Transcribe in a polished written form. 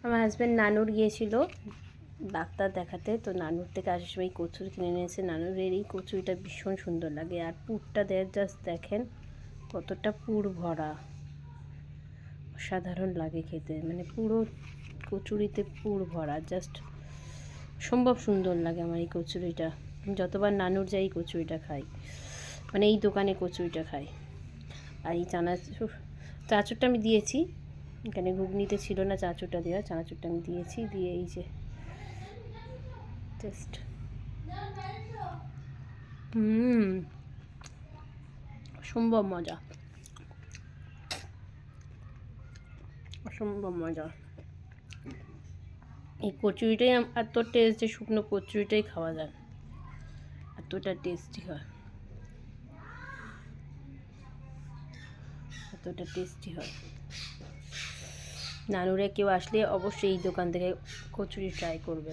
আমার হাজব্যান্ড নানুর গিয়েছিল ডাক্তার দেখাতে, তো নানুর থেকে আসার সময় কচুরি কিনে নিয়েছে। নানুরের এই কচুরিটা ভীষণ সুন্দর লাগে, আর পুরটা জাস্ট দেখেন কতটা পুর ভরা, অসাধারণ লাগে খেতে। মানে পুরো কচুরিতে পুর ভরা, জাস্ট সম্ভব সুন্দর লাগে আমার এই কচুরিটা। যতবার নানুর যাই কচুরিটা খাই, মানে এই দোকানে কচুরিটা খাই। আর এই চানাচুরটা আমি দিয়েছি এখানে, ঘুগনিতে ছিল না চানাচুরটা দেওয়া, চানাচুরটা আমি দিয়েছি, দিয়ে এই যে টেস্ট অসম্ভব মজা, অসম্ভব মজা। এই কচুরিটাই এত টেস্ট যে শুকনো কচুরিটাই খাওয়া যায়, এতটা টেস্টি হয়, এতটা টেস্টি হয়। নানুরে কেউ আসলে অবশ্যই এই দোকান থেকে কচুরি ট্রাই করবে।